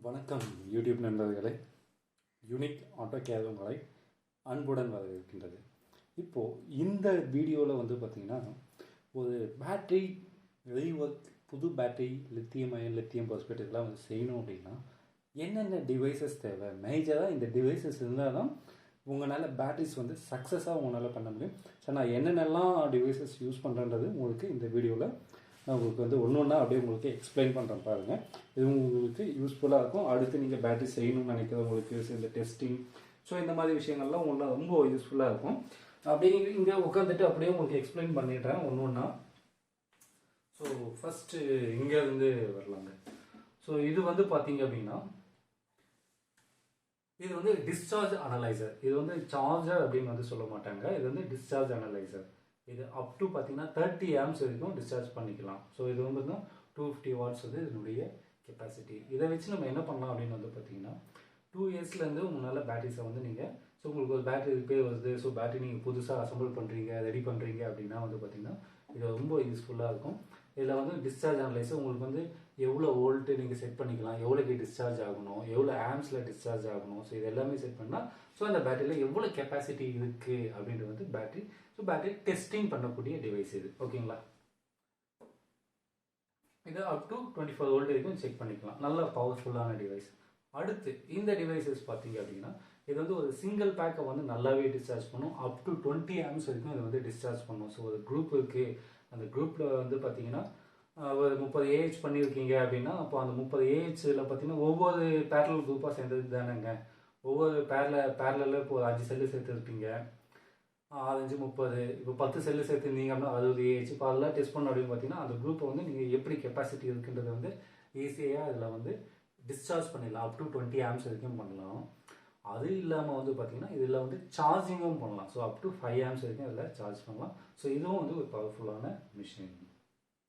வணக்கம் யூடியூப் நண்பர்களே. Unique AutoCAD உங்களை அன்புடன் வரவேற்கின்றது. இப்போது இந்த வீடியோவில் பார்த்திங்கன்னா ஒரு பேட்ரி ரீஒர்க், புது பேட்ரி லித்தியம் பாஸ்பேட் இதெல்லாம் செய்யணும் அப்படின்னா என்னென்ன டிவைசஸ் தேவை, மேஜராக இந்த டிவைசஸ் இருந்தால் தான் உங்களால் பேட்ரிஸ் சக்ஸஸாக உங்களால் பண்ண முடியும். ஸோ நான் என்னென்னலாம் டிவைசஸ் யூஸ் பண்ணுறேன்றது உங்களுக்கு இந்த வீடியோவில் நான் உங்களுக்கு ஒன்று ஒன்றா அப்படியே உங்களுக்கு எக்ஸ்பிளைன் பண்ணுறேன் பாருங்கள். இது உங்களுக்கு யூஸ்ஃபுல்லாக இருக்கும். அடுத்து நீங்கள் பேட்டரி செய்யணும்னு நினைக்கிறவங்களுக்கு இந்த டெஸ்டிங், ஸோ இந்த மாதிரி விஷயங்கள்லாம் உங்களுக்கு ரொம்ப யூஸ்ஃபுல்லாக இருக்கும். அப்படியே இங்கே உட்காந்துட்டு அப்படியே உங்களுக்கு எக்ஸ்பிளைன் பண்ணிடுறேன் ஒன்று ஒன்றா. ஸோ ஃபஸ்ட்டு இங்கேருந்து வரலாங்க. ஸோ இது பார்த்தீங்க அப்படின்னா இது டிஸ்சார்ஜ் அனலைசர். இது சார்ஜர் அப்படின்னு சொல்ல மாட்டாங்க. இது டிஸ்சார்ஜ் அனலைசர். இது அப் டு பார்த்தீங்கன்னா 30 ஆம்ஸ் வரைக்கும் டிஸ்சார்ஜ் பண்ணிக்கலாம். ஸோ இது பார்த்தீங்கன்னா 250 வாட்ஸ் இதனுடைய கெப்பாசிட்டி. இதை வச்சு நம்ம என்ன பண்ணலாம் அப்படின்னு பார்த்தீங்கன்னா 2 இயர்ஸ்லேருந்து உங்களால் பேட்டரிஸை நீங்கள் ஸோ உங்களுக்கு ஒரு பேட்டரி ரிப்பேர் வருது, ஸோ பேட்டரி நீங்கள் புதுசாக அசம்பிள் பண்ணுறீங்க, ரெடி பண்ணுறீங்க அப்படின்னா பார்த்தீங்கன்னா இது ரொம்ப யூஸ்ஃபுல்லாக இருக்கும். இதில் டிஸ்சார்ஜ் அனலைசர் உங்களுக்கு எவ்வளோ வோல்ட்டு நீங்கள் செட் பண்ணிக்கலாம், எவ்வளோக்கு டிஸ்சார்ஜ் ஆகணும், எவ்வளோ ஆம்ஸில் டிஸ்சார்ஜ் ஆகணும், ஸோ இது எல்லாமே செட் பண்ணால் ஸோ அந்த பேட்டரியில் எவ்வளோ கெப்பாசிட்டி இருக்குது அப்படின்றது பேட்டரி. ஸோ பேட்டரி டெஸ்டிங் பண்ணக்கூடிய டிவைஸ் இது. ஓகேங்களா? இது அப் டு 24 வோல்ட் வரைக்கும் செக் பண்ணிக்கலாம். நல்ல பவர்ஃபுல்லான டிவைஸ். அடுத்து இந்த டிவைசஸ் பார்த்தீங்க அப்படின்னா இது ஒரு சிங்கிள் பேக்கை நல்லாவே டிஸ்சார்ஜ் பண்ணும். அப் டு 20 ஆம்ஸ் வரைக்கும் இது டிஸ்சார்ஜ் பண்ணும். ஸோ ஒரு குரூப் இருக்குது. அந்த குரூப்பில் பார்த்தீங்கன்னா ஒரு 30 ஏஹெச் பண்ணியிருக்கீங்க அப்படின்னா அப்போ அந்த 30 ஏஹெச்சில் பார்த்தீங்கன்னா ஒவ்வொரு பேரலல் குரூப்பாக சேர்ந்தது தானேங்க. ஒவ்வொரு பேரலில் இப்போ 5 செல்லு சேர்த்துருப்பீங்க, 5 30, இப்போ 10 செல்லு சேர்த்துருந்தீங்க அப்படின்னா 60 ஏஹெச். இப்போ அதெல்லாம் டெஸ்ட் பண்ண அப்படின்னு பார்த்தீங்கன்னா அந்த குரூப்பை நீங்கள் எப்படி கெப்பாசிட்டி இருக்குன்றது ஈஸியாக இதில் டிஸ்சார்ஜ் பண்ணிடலாம். அப் டு 20 ஆம்ஸ் வரைக்கும் பண்ணலாம். அது இல்லாமல் பார்த்தீங்கன்னா இதில் சார்ஜிங்கும் பண்ணலாம். ஸோ அப் டு 5 ஆம்ஸ் வரைக்கும் இதில் சார்ஜ் பண்ணலாம். ஸோ இதுவும் ஒரு பவர்ஃபுல்லான மிஷின்.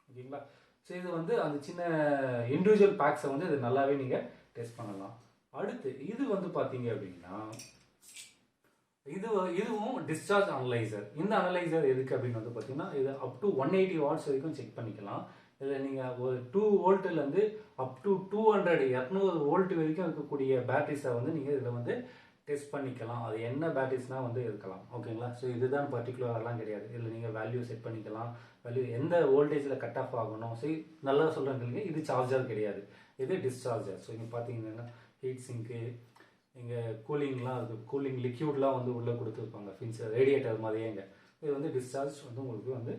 ஓகேங்களா? ஸோ இது அந்த சின்ன இண்டிவிஜுவல் பேக்ஸை இது நல்லாவே நீங்கள் டெஸ்ட் பண்ணலாம். அடுத்து இது பார்த்தீங்க அப்படின்னா இதுவும் டிஸ்சார்ஜ் அனலைசர். இந்த அனலைசர் எதுக்கு அப்படின்னு பார்த்தீங்கன்னா இது அப் டு 180 வாட்ஸ் வரைக்கும் செக் பண்ணிக்கலாம். இதில் நீங்கள் ஒரு 2 வோல்ட்லேருந்து அப் டு 200 வோல்ட் வரைக்கும் இருக்கக்கூடிய பேட்டரிஸை நீங்கள் இதில் டெஸ்ட் பண்ணிக்கலாம். அது என்ன பேட்டரிஸ்னால் இருக்கலாம். ஓகேங்களா? ஸோ இதுதான் பர்டிகுலரெலாம் கிடையாது. இதில் நீங்கள் வேல்யூ செட் பண்ணிக்கலாம். வேல்யூ எந்த வோல்டேஜில் கட் ஆஃப் ஆகணும். ஸோ நல்லா சொல்கிறேன், இது சார்ஜர் கிடையாது, இது டிஸ்சார்ஜர். ஸோ இங்கே பார்த்தீங்கன்னா ஹீட் சிங்க்கு, இங்கே கூலிங்லாம் இருக்குது. கூலிங் லிக்யூட்லாம் உள்ளே கொடுத்துருப்பாங்க. ஃபின்ஸ் ரேடியேட்டர் மாதிரியே இது டிஸ்சார்ஜ் உங்களுக்கு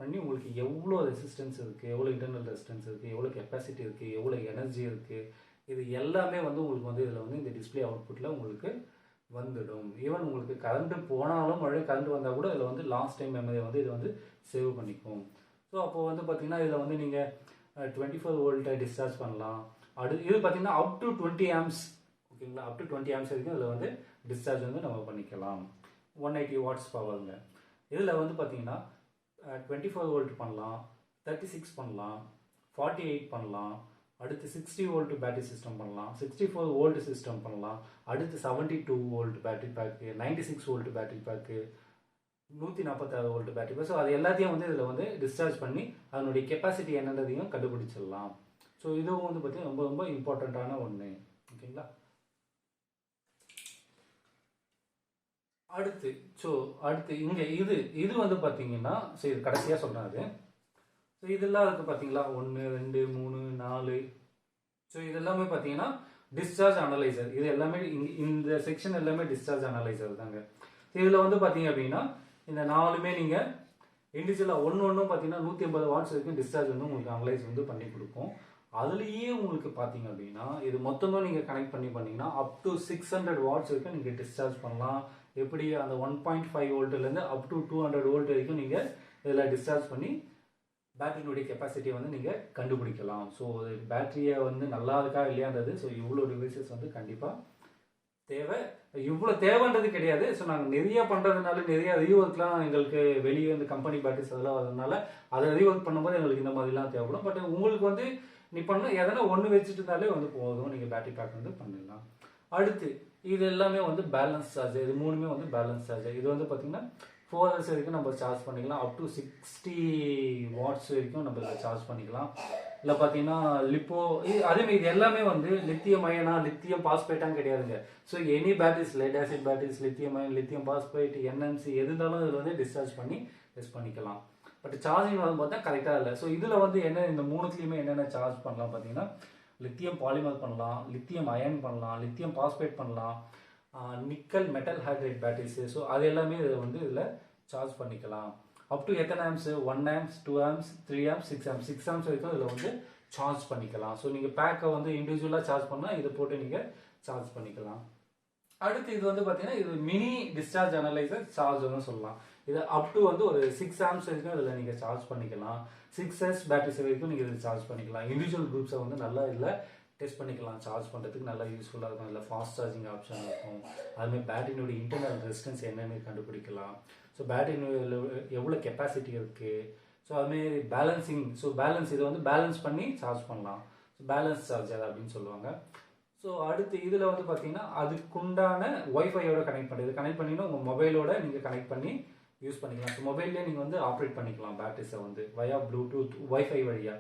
பண்ணி உங்களுக்கு எவ்வளோ ரெசிஸ்டன்ஸ் இருக்குது, எவ்வளோ இன்டர்னல் ரெசிஸ்டன்ஸ் இருக்குது, எவ்வளோ கெப்பாசிட்டி இருக்குது, எவ்வளோ எனர்ஜி இருக்குது, இது எல்லாமே உங்களுக்கு இதில் இந்த டிஸ்பிளே அவுட்புட்டில் உங்களுக்கு வந்துடும். ஈவன் உங்களுக்கு கரண்ட்டு போனாலும் மழை கரண்ட் வந்தால் கூட இதில் லாஸ்ட் டைம் மெமரி இது சேவ் பண்ணிக்கும். ஸோ அப்போது பார்த்தீங்கன்னா இதில் நீங்கள் 24 வோல்ட்டை டிஸ்சார்ஜ் பண்ணலாம். இது பார்த்தீங்கன்னா அப் டு 20 ஆம்ஸ். ஓகேங்களா? அப் டு 20 ஆம்ஸ் வரைக்கும் இதில் டிஸ்சார்ஜ் நம்ம பண்ணிக்கலாம். 180 வாட்ஸ் பவருங்க. இதில் பார்த்தீங்கன்னா 24 வோல்ட் பண்ணலாம், 36 பண்ணலாம், 48 பண்ணலாம், அடுத்து 60 வோல்ட் பேட்டரி சிஸ்டம் பண்ணலாம், 64 வோல்ட் சிஸ்டம் பண்ணலாம், அடுத்து 72 volt battery pack, 96 volt battery pack, 146 volt battery pack. So அது எல்லாத்தையும் இதில் டிஸ்சார்ஜ் பண்ணி அதனுடைய கெப்பாசிட்டி என்னன்றதையும் கண்டுபிடிச்சிடலாம். ஸோ இதுவும் பார்த்தீங்கன்னா ரொம்ப ரொம்ப இம்பார்ட்டண்ட்டான ஒன்று. ஓகேங்களா? அடுத்து இங்கே இது பார்த்தீங்கன்னா ஸோ இது கடைசியாக சொல்கிறாரு. ஸோ இதெல்லாம் இருக்குது பார்த்தீங்களா, 1 2 3 4. ஸோ இதெல்லாமே பார்த்தீங்கன்னா டிஸ்சார்ஜ் அனலைசர். இது எல்லாமே இந்த செக்ஷன் எல்லாமே டிஸ்சார்ஜ் அனலைசர் தாங்க. இதில் பார்த்தீங்க அப்படின்னா இந்த 4மே நீங்கள் இண்டிவிஜுவலாக ஒன்றும் பார்த்தீங்கன்னா 150 வாட்ஸ் வரைக்கும் டிஸ்சார்ஜ் உங்களுக்கு அனலைஸ் பண்ணி கொடுக்கும். அதுலேயே உங்களுக்கு பார்த்தீங்க அப்படின்னா இது மொத்தமாக நீங்கள் கனெக்ட் பண்ணிங்கன்னா அப் டு 600 வாட்ஸ் வரைக்கும் நீங்கள் டிஸ்சார்ஜ் பண்ணலாம். எப்படி அந்த 1.5 வோல்ட்லேருந்து அப் டு 200 வோல்ட் வரைக்கும் நீங்கள் இதில் டிஸ்சார்ஜ் பண்ணி பேட்டரியினுடைய கெப்பாசிட்டியை நீங்கள் கண்டுபிடிக்கலாம். ஸோ பேட்டரியை நல்லா இருக்கா இல்லையான்றது. ஸோ இவ்வளோ டிவைசஸ் கண்டிப்பாக தேவை. இவ்வளோ தேவைன்றது கிடையாது. ஸோ நாங்கள் நிறைய பண்ணுறதுனால நிறைய ரீஒர்க்லாம் எங்களுக்கு வெளியே கம்பெனி பேட்டரிஸ் அதெல்லாம் வரதுனால அதை ரீஒர்க் பண்ணும்போது எங்களுக்கு இந்த மாதிரிலாம் தேவைப்படும். பட் உங்களுக்கு நீ பண்ண எதனா ஒன்று வச்சுட்டு இருந்தாலே போதும், நீங்கள் பேட்டரி பேக் பண்ணிடலாம். அடுத்து இது எல்லாமே பேலன்ஸ் சார்ஜ். இது மூணுமே பேலன்ஸ் சார்ஜ். இது பார்த்தீங்கன்னா 4 ஹவர்ஸ் வரைக்கும் நம்ம சார்ஜ் பண்ணிக்கலாம். அப் டு 60 வாட்ஸ் வரைக்கும் நம்ம சார்ஜ் பண்ணிக்கலாம். இல்லை பார்த்தீங்கன்னா லிப்போ அதேமாதிரி இது எல்லாமே வந்து லித்தியம் அயனா லித்தியம் பாஸ்பேட்டான்னு கிடையாதுங்க. So any batteries lead acid batteries lithium ion lithium phosphate NNC எது இருந்தாலும் இதில் வந்து டிஸ்சார்ஜ் பண்ணி டெஸ்ட் பண்ணிக்கலாம். பட் சார்ஜிங் வந்து பார்த்தா கரெக்டாக இல்லை. ஸோ இதில் வந்து என்ன இந்த மூணுத்துலேயுமே என்னென்ன சார்ஜ் பண்ணலாம் பார்த்தீங்கன்னா லித்தியம் பாலிமர் பண்ணலாம், லித்தியம் அயன் பண்ணலாம், லித்தியம் பாஸ்பேட் பண்ணலாம், nickel metal hydrate batteries. So அது எல்லாமே இதில் வந்து இதில் சார்ஜ் பண்ணிக்கலாம். அப் டு எத்தனை amps 1 amps 2 amps 3 amps 6 amps 6 amps வரைக்கும் இதில் வந்து சார்ஜ் பண்ணிக்கலாம். ஸோ நீங்கள் பேக்கை வந்து இண்டிவிஜுவலாக சார்ஜ் பண்ணால் இதை போட்டு நீங்கள் சார்ஜ் பண்ணிக்கலாம். அடுத்து இது வந்து பார்த்தீங்கன்னா இது மினி டிஸ்சார்ஜ் அனலைசர் சார்ஜர்னு சொல்லலாம். இது அப் டு வந்து ஒரு 6 ஆம்ஸ் வரைக்கும் இதில் நீங்கள் சார்ஜ் பண்ணிக்கலாம். 6S பேட்டரிஸ் வரைக்கும் நீங்கள் இதில் சார்ஜ் பண்ணிக்கலாம். இண்டிவிஜுவல் குரூப்ஸை வந்து நல்லா இதில் டெஸ்ட் பண்ணிக்கலாம். சார்ஜ் பண்ணுறதுக்கு நல்லா யூஸ்ஃபுல்லாக இருக்கும். இதில் ஃபாஸ்ட் சார்ஜிங் ஆப்ஷன் இருக்கும். அதுமாதிரி பேட்டரியினுடைய இன்டர்னல் ரெசிஸ்டன்ஸ் என்னென்னு கண்டுபிடிக்கலாம். ஸோ பேட்டரியினுடைய எவ்வளோ கெப்பாசிட்டி இருக்குது. ஸோ அதுமாரி பேலன்சிங். ஸோ பேலன்ஸ் இதை வந்து பேலன்ஸ் பண்ணி சார்ஜ் பண்ணலாம். ஸோ பேலன்ஸ் சார்ஜர் அப்படின்னு சொல்லுவாங்க. ஸோ அடுத்து இதில் வந்து பார்த்தீங்கன்னா அதுக்குண்டான ஒய்ஃபையோட கனெக்ட் பண்ணுறது. கனெக்ட் பண்ணிங்கன்னா உங்கள் மொபைலோட நீங்கள் கனெக்ட் பண்ணி யூஸ் பண்ணிக்கலாம். ஸோ மொபைல்லேயே நீங்கள் வந்து ஆப்ரேட் பண்ணிக்கலாம் பேட்டரிஸை வந்து வயா ப்ளூடூத் ஒய்ஃபை வழியாக.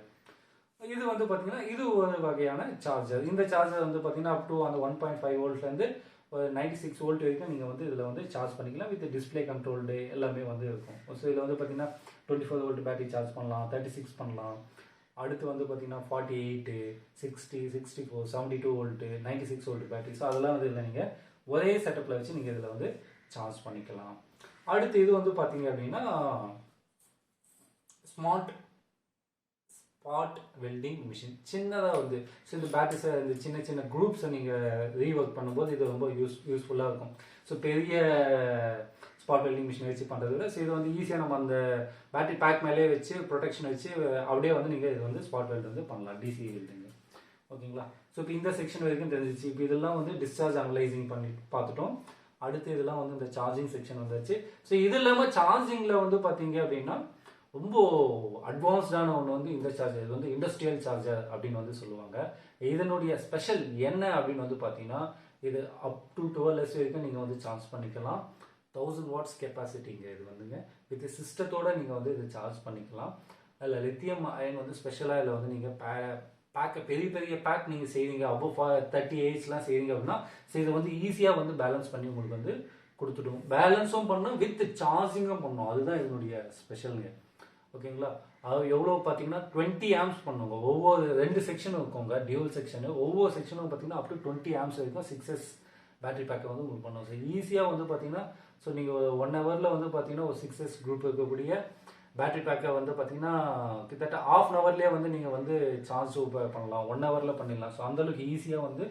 இது வந்து பார்த்தீங்கன்னா இது ஒரு வகையான சார்ஜர். இந்த சார்ஜர் வந்து பார்த்தீங்கன்னா அப் டு அந்த 1.5 வோல்ட்லேருந்து ஒரு 96 வோல்ட் வரைக்கும் நீங்கள் வந்து இதில் வந்து சார்ஜ் பண்ணிக்கலாம். வித் டிஸ்பிளே கண்ட்ரோல்டு எல்லாமே வந்து இருக்கும். ஸோ இதில் வந்து பார்த்தீங்கன்னா 24 வோல்ட் பேட்டரி சார்ஜ் பண்ணலாம், 36 பண்ணலாம். அடுத்து வந்து பார்த்தீங்கன்னா 48, 60, 64, 72 வோல்ட்டு, 96 வோல்ட் பேட்டரி. ஸோ அதெல்லாம் வந்து இதில் நீங்கள் ஒரே செட்டப்பில் வச்சு நீங்கள் இதில் வந்து சார்ஜ் பண்ணிக்கலாம். அடுத்து இது வந்து பார்த்தீங்க அப்படின்னா ஸ்மார்ட் வெல்டிங் மிஷின். சின்னதாக வந்து ஸோ இந்த பேட்டரிஸை இந்த சின்ன சின்ன குரூப்ஸை நீங்கள் ரீஒர்க் பண்ணும்போது இது ரொம்ப யூஸ்ஃபுல்லாக இருக்கும். ஸோ பெரிய ஸ்பாட் வெல்டிங் மிஷினை வச்சு பண்ணுறத விட ஸோ இது வந்து ஈஸியாக நம்ம அந்த பேட்டரி பேக் மேலே வச்சு ப்ரொடெக்ஷன் வச்சு அப்படியே வந்து நீங்கள் இது வந்து ஸ்பாட் வெல்ட் வந்து பண்ணலாம், டிசி வெல்டிங். ஓகேங்களா? ஸோ இப்போ இந்த செக்ஷன் வரைக்கும் தெரிஞ்சிச்சு. இப்போ இதெல்லாம் வந்து டிஸ்சார்ஜ் அனலைசிங் பண்ணி பார்த்துட்டோம். அடுத்து இதெல்லாம் வந்து இந்த சார்ஜிங் செக்ஷன் வந்துச்சு. ஸோ இது இல்லாமல் சார்ஜிங்கில் வந்து பார்த்தீங்க அப்படின்னா ரொம்ப அட்வான்ஸ்டான ஒன்று வந்து இந்த சார்ஜர். இது வந்து இண்டஸ்ட்ரியல் சார்ஜர் அப்படின்னு வந்து சொல்லுவாங்க. இதனுடைய ஸ்பெஷல் என்ன அப்படின்னு வந்து பார்த்தீங்கன்னா இது அப் டு 12S வரைக்கும் நீங்கள் வந்து சார்ஜ் பண்ணிக்கலாம். 1000 வாட்ஸ் கெப்பாசிட்டிங்க இது வந்துங்க. வித் சிஸ்டத்தோடு நீங்கள் வந்து இது சார்ஜ் பண்ணிக்கலாம். அதில் லித்தியம் அயன் வந்து ஸ்பெஷலாக இதில் வந்து நீங்கள் பேக்கை பெரிய பெரிய பேக் நீங்கள் செய்வீங்க அபவ் 30 செய்வீங்க அப்படின்னா ஸோ இதை வந்து ஈஸியாக வந்து பேலன்ஸ் பண்ணி உங்களுக்கு வந்து கொடுத்துடும். பேலன்ஸும் பண்ணும் வித் சார்ஜிங்கும் பண்ணும். அதுதான் இதனுடைய ஸ்பெஷலுங்க. ஓகேங்களா? அது எவ்வளோ பார்த்தீங்கன்னா 20 ஆம்ஸ் பண்ணுங்க. ஒவ்வொரு 2 செக்ஷனும் இருக்குங்க, டியூவல் செக்ஷனு. ஒவ்வொரு செக்ஷனும் பார்த்தீங்கன்னா அப் டு 20 ஆம்ஸ் வரைக்கும் 6S பேட்டரி பேக்கை வந்து உங்களுக்கு பண்ணுவோம். ஸோ ஈஸியாக வந்து பார்த்தீங்கன்னா ஸோ நீங்கள் 1 ஹவரில் வந்து பார்த்தீங்கன்னா ஒரு 6S குரூப் இருக்கக்கூடிய பேட்டரி பேக்கை வந்து பார்த்தீங்கன்னா கிட்டத்தட்ட ½ ஹவர்லேயே வந்து நீங்கள் வந்து சார்ஜ் பண்ணலாம். 1 ஹவரில் பண்ணிடலாம். ஸோ அந்தளவுக்கு ஈஸியாக வந்து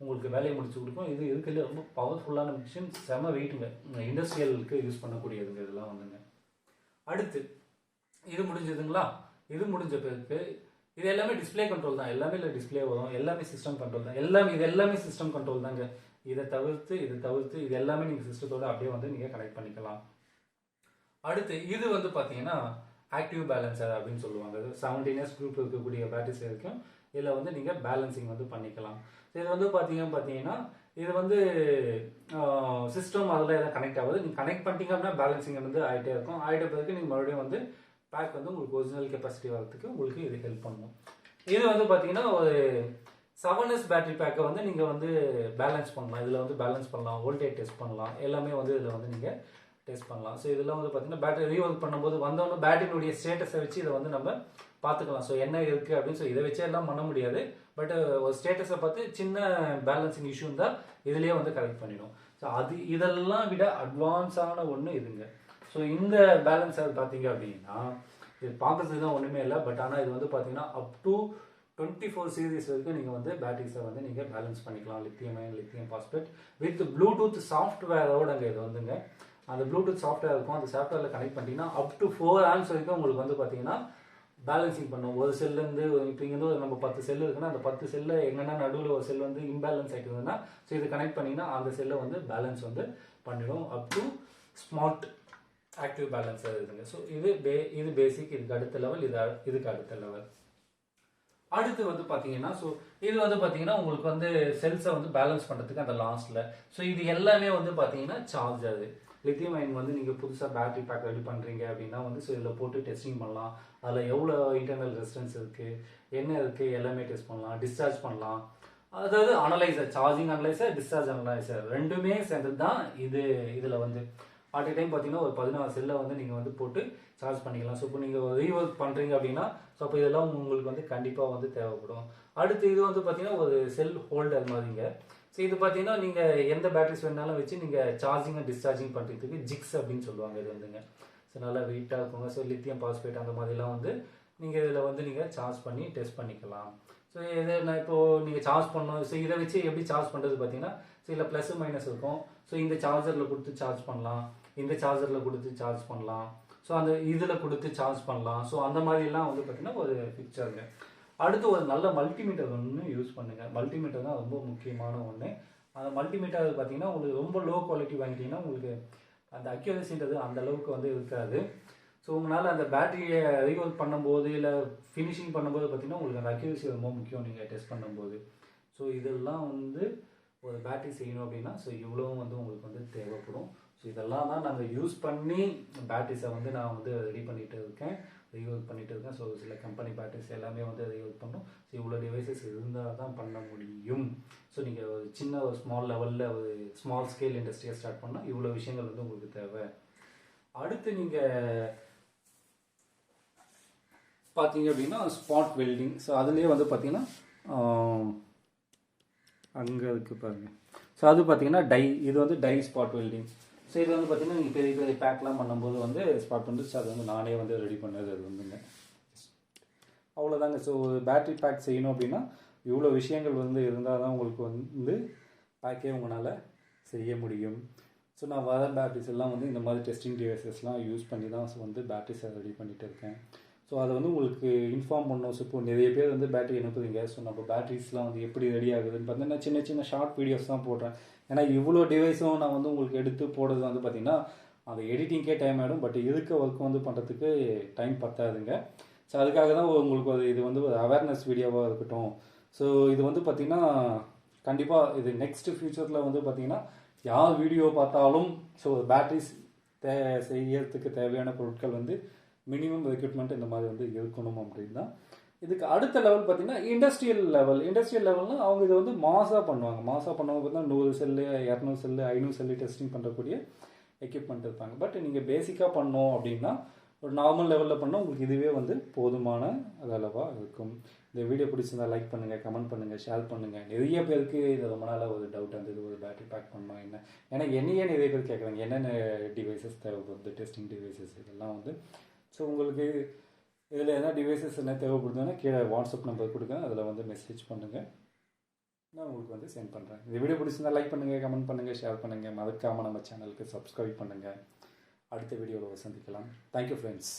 உங்களுக்கு வேலையை முடிச்சு கொடுக்கும். இது இருக்கிறதுல ரொம்ப பவர்ஃபுல்லான மிஷின், செம வெயிட்டுங்க. இண்டஸ்ட்ரியலுக்கு யூஸ் பண்ணக்கூடியதுங்க இதெல்லாம் வந்துங்க. அடுத்து இது முடிஞ்சதுங்களா? இது முடிஞ்ச பிறகு இது எல்லாமே டிஸ்பிளே கண்ட்ரோல் தான். எல்லாமே இல்லை டிஸ்பிளே வரும். எல்லாமே சிஸ்டம் கண்ட்ரோல் தான். இது எல்லாமே சிஸ்டம் கண்ட்ரோல் தாங்க. இதை தவிர்த்து இது எல்லாமே நீங்கள் சிஸ்டத்தோட அப்படியே வந்து நீங்கள் கனெக்ட் பண்ணிக்கலாம். அடுத்து இது வந்து பார்த்தீங்கன்னா ஆக்டிவ் பேலன்சர் அப்படின்னு சொல்லுவாங்க. 17S குரூப் இருக்கக்கூடிய பேட்டரிஸ் வரைக்கும் இதில் வந்து நீங்கள் பேலன்சிங் வந்து பண்ணிக்கலாம். இது வந்து பார்த்தீங்கன்னா இது வந்து சிஸ்டம் அதில் எதாவது கனெக்ட் ஆகுது. நீங்கள் கனெக்ட் பண்ணிட்டீங்க அப்படின்னா பேலன்சிங் வந்து ஆகிட்டே இருக்கும். ஆகிட்ட பிறகு நீங்கள் மறுபடியும் வந்து பேக் வந்து உங்களுக்கு ஒரிஜினல் கெப்பாசிட்டி வரதுக்கு உங்களுக்கு இது ஹெல்ப் பண்ணும். இது வந்து பார்த்தீங்கன்னா ஒரு 7S பேட்டரி பேக்கை வந்து நீங்கள் வந்து பேலன்ஸ் பண்ணலாம். இதில் வந்து பேலன்ஸ் பண்ணலாம், வோல்டேஜ் டெஸ்ட் பண்ணலாம், எல்லாமே வந்து இதில் வந்து நீங்கள் டெஸ்ட் பண்ணலாம். ஸோ இதெல்லாம் வந்து பார்த்தீங்கன்னா பேட்டரி ரீஒர்க் பண்ணும்போது வந்தவொன்னே பேட்டரியினுடைய ஸ்டேட்டஸை வச்சு இதை வந்து நம்ம பார்த்துக்கலாம். ஸோ என்ன இருக்குது அப்படின்னு சொல்லி இதை வச்சு எல்லாம் பண்ண முடியாது. பட் ஒரு ஸ்டேட்டஸை பார்த்து சின்ன பேலன்சிங் இஷ்யூ தான் இதுலேயே வந்து கரெக்ட் பண்ணிடும். ஸோ இதெல்லாம் விட அட்வான்ஸான ஒன்று இதுங்க. ஸோ இந்த பேலன்ஸர் பார்த்தீங்க அப்படின்னா இது பார்க்கறதுக்கு தான் ஒன்றுமே இல்லை. பட் ஆனால் இது வந்து பார்த்தீங்கன்னா அப் டு 24 சீரீஸ் வரைக்கும் நீங்கள் வந்து பேட்டரிஸை வந்து நீங்கள் பேலன்ஸ் பண்ணிக்கலாம். Lithium ion lithium phosphate with Bluetooth சாஃப்ட்வேரோட அங்கே இது வந்துங்க. அந்த ப்ளூடூத் சாஃப்ட்வேர் இருக்கும். அந்த சாஃப்ட்வேரில் கனெக்ட் பண்ணிட்டீங்கன்னா அப் டு 4 ஆம்ஸ் வரைக்கும் உங்களுக்கு வந்து பார்த்தீங்கன்னா பேலன்சிங் பண்ணும். ஒரு செல்லேருந்து இப்போ இங்கேருந்து நம்ம 10 செல் இருக்குன்னா அந்த 10 செல்லில் எங்கன்னா நடுவில் ஒரு செல் வந்து இம்பேலன்ஸ் ஆகிட்டு இருந்ததுன்னா ஸோ இது கனெக்ட் பண்ணிங்கன்னா அந்த செல்லை வந்து பேலன்ஸ் வந்து பண்ணிடும். Up to smart active balancer இருக்குங்க. ஸோ இது பேசிக். இதுக்கு அடுத்த லெவல், இதுக்கு அடுத்த லெவல். அடுத்து வந்து பார்த்தீங்கன்னா ஸோ இது வந்து பார்த்தீங்கன்னா உங்களுக்கு வந்து செல்ஸை வந்து பேலன்ஸ் பண்ணுறதுக்கு அந்த லாஸ்ட்டில். ஸோ இது எல்லாமே வந்து பார்த்தீங்கன்னா சார்ஜர். லித்தியம் அயன் வந்து நீங்கள் புதுசாக பேட்டரி பேக் ரெடி பண்ணுறீங்க அப்படின்னா வந்து ஸோ இதில் போட்டு டெஸ்டிங் பண்ணலாம். அதில் எவ்வளோ இன்டர்னல் ரெசிஸ்டன்ஸ் இருக்குது, என்ன இருக்குது எல்லாமே டெஸ்ட் பண்ணலாம், டிஸ்சார்ஜ் பண்ணலாம். அதாவது analyser, charging analyser, discharge analyser ரெண்டுமே சேர்ந்தது தான் இதில் வந்து அட் டைம் பார்த்தீங்கன்னா ஒரு 16 செல்லை வந்து நீங்கள் வந்து போட்டு சார்ஜ் பண்ணிக்கலாம். ஸோ இப்போ நீங்கள் ரீஒர்க் பண்ணுறீங்க அப்படின்னா ஸோ அப்போ இதெல்லாம் உங்களுக்கு வந்து கண்டிப்பாக வந்து தேவைப்படும். அடுத்து இது வந்து பார்த்தீங்கன்னா ஒரு செல் ஹோல்டர் மாதிரிங்க. ஸோ இது பார்த்தீங்கன்னா நீங்கள் எந்த பேட்டரிஸ் வேணாலும் வச்சு நீங்கள் சார்ஜிங் அண்ட் டிஸ்சார்ஜிங் பண்ணுறதுக்கு ஜிக்ஸ் அப்படின்னு சொல்லுவாங்க இது வந்துங்க. ஸோ நல்லா வெயிட்டாக இருக்குங்க. ஸோ லித்தியம் பாஸ்பேட் அந்த மாதிரிலாம் வந்து நீங்கள் இதில் வந்து நீங்கள் சார்ஜ் பண்ணி டெஸ்ட் பண்ணிக்கலாம். ஸோ இதை நான் இப்போது நீங்கள் சார்ஜ் பண்ணணும். ஸோ இதை வச்சு எப்படி சார்ஜ் பண்ணுறது பார்த்தீங்கன்னா ஸோ இதில் ப்ளஸ் மைனஸ் இருக்கும். ஸோ இந்த சார்ஜரில் கொடுத்து சார்ஜ் பண்ணலாம், இந்த சார்ஜரில் கொடுத்து சார்ஜ் பண்ணலாம், ஸோ அந்த இதில் கொடுத்து சார்ஜ் பண்ணலாம். ஸோ அந்த மாதிரிலாம் வந்து பார்த்தீங்கன்னா ஒரு பிக்சருங்க. அடுத்து ஒரு நல்ல மல்டிமீட்டர் ஒன்று யூஸ் பண்ணுங்கள். மல்டிமீட்டர் தான் ரொம்ப முக்கியமான ஒன்று. அந்த மல்டிமீட்டர் பார்த்தீங்கன்னா உங்களுக்கு ரொம்ப லோ குவாலிட்டி வாங்கிட்டீங்கன்னா உங்களுக்கு அந்த அக்யூரசின்றது அந்த அளவுக்கு வந்து இருக்காது. ஸோ உங்களால் அந்த பேட்டரியை ரீஒர்க் பண்ணும்போது இல்லை ஃபினிஷிங் பண்ணும்போது பார்த்தீங்கன்னா உங்களுக்கு அந்த அக்யூரசி ரொம்ப முக்கியம் நீங்கள் டெஸ்ட் பண்ணும்போது. ஸோ இதெல்லாம் வந்து ஒரு பேட்டரி செய்யணும் அப்படின்னா ஸோ இவ்வளவும் வந்து உங்களுக்கு வந்து தேவைப்படும். ஸோ இதெல்லாம் தான் நாங்கள் யூஸ் பண்ணி பேட்டரிஸை வந்து நான் வந்து ரெடி பண்ணிகிட்டு இருக்கேன், ரீஒர்க் பண்ணிகிட்டு இருக்கேன். ஸோ சில கம்பெனி பேட்டரிஸ் எல்லாமே வந்து ரீஒர்க் பண்ணணும். ஸோ இவ்வளோ டிவைசஸ் இருந்தால் தான் பண்ண முடியும். ஸோ நீங்கள் ஒரு சின்ன ஒரு ஸ்மால் லெவலில் ஒரு ஸ்மால் ஸ்கேல் இண்டஸ்ட்ரியை ஸ்டார்ட் பண்ணால் இவ்வளோ விஷயங்கள் வந்து உங்களுக்கு தேவை. அடுத்து நீங்கள் பார்த்தீங்க அப்படின்னா ஸ்பாட் வெல்டிங். ஸோ அதுலேயே வந்து பார்த்தீங்கன்னா அங்கே இருக்குது பாருங்கள். ஸோ அது பார்த்தீங்கன்னா இது வந்து டை ஸ்பாட் வெல்டிங். ஸோ இது வந்து பார்த்தீங்கன்னா நீங்கள் பெரிய பெரிய பேக்லாம் பண்ணும்போது வந்து ஸ்பாட் வந்துச்சு. அது வந்து நானே வந்து ரெடி பண்ணது அது வந்துங்க. அவ்வளோதாங்க. ஸோ பேட்டரி பேக் செய்யணும் அப்படின்னா இவ்வளோ விஷயங்கள் வந்து இருந்தால் தான் உங்களுக்கு வந்து பேக்கே உங்களால் செய்ய முடியும். ஸோ நான் வர பேட்டரிஸ் எல்லாம் வந்து இந்த மாதிரி டெஸ்டிங் டிவைசஸ்லாம் யூஸ் பண்ணி தான் ஸோ வந்து பேட்டரிஸை ரெடி பண்ணிகிட்டு இருக்கேன். ஸோ அதை வந்து உங்களுக்கு இன்ஃபார்ம் பண்ணணும். ஸோ இப்போ நிறைய பேர் வந்து பேட்டரி அனுப்புறீங்க. ஸோ நம்ம பேட்டரிஸ்லாம் வந்து எப்படி ரெடி ஆகுதுன்னு பார்த்தீங்கன்னா சின்ன சின்ன ஷார்ட் வீடியோஸ் தான் போடுறேன். ஏன்னா இவ்வளோ டிவைஸும் நான் வந்து உங்களுக்கு எடுத்து போடுறது வந்து பார்த்திங்கன்னா அந்த எடிட்டிங்கே டைம் ஆகிடும். பட் இருக்க ஒர்க் வந்து பண்ணுறதுக்கு டைம் பத்தாதுங்க. ஸோ அதுக்காக தான் உங்களுக்கு இது வந்து ஒரு அவேர்னஸ் வீடியோவாக இருக்கட்டும். ஸோ இது வந்து பார்த்திங்கன்னா கண்டிப்பாக இது நெக்ஸ்ட் ஃப்யூச்சரில் வந்து பார்த்திங்கன்னா யார் வீடியோ பார்த்தாலும் ஸோ பேட்டரிஸ் செய்யறதுக்கு தேவையான பொருட்கள் வந்து மினிமம் எக்யூப்மெண்ட் இந்த மாதிரி வந்து இருக்கணும் அப்படின்னா. இதுக்கு அடுத்த லெவல் பார்த்தீங்கன்னா இண்டஸ்ட்ரியல் லெவல்னால் அவங்க இதை வந்து மாசாக பண்ணுவாங்க. பார்த்தீங்கன்னா 100 செல்லு 200 செல்லு 500 செல்லு டெஸ்டிங் பண்ணக்கூடிய எக்யூப்மெண்ட் இருப்பாங்க. பட் நீங்கள் பேசிக்காக பண்ணோம் அப்படின்னா ஒரு நார்மல் லெவலில் பண்ணால் உங்களுக்கு இதுவே வந்து போதுமான அளவாக இருக்கும். இந்த வீடியோ பிடிச்சிருந்தா லைக் பண்ணுங்கள், கமெண்ட் பண்ணுங்கள், ஷேர் பண்ணுங்கள். நிறைய பேருக்கு இது ரொம்ப நாளாக ஒரு டவுட் இருந்தது, ஒரு பேட்டரி பேக் பண்ணோம் என்ன. ஏன்னா என்னையே நிறைய பேர் கேட்குறாங்க என்னென்ன டிவைசஸ் தேவைப்படுது, டெஸ்டிங் டிவைசஸ் இதெல்லாம் வந்து. ஸோ உங்களுக்கு இதில் எதனா டிவைசஸ் என்ன தேவைப்படுதுன்னா கீழே வாட்ஸ்அப் நம்பர் கொடுங்க, அதில் வந்து மெசேஜ் பண்ணுங்கள், நான் உங்களுக்கு வந்து சென்ட் பண்ணுறேன். இந்த வீடியோ பிடிச்சிருந்தா லைக் பண்ணுங்கள், கமெண்ட் பண்ணுங்கள், ஷேர் பண்ணுங்கள். மறக்காமல் நம்ம சேனலுக்கு சப்ஸ்கிரைப் பண்ணுங்கள். அடுத்த வீடியோவில் சந்திக்கலாம். Thank you friends.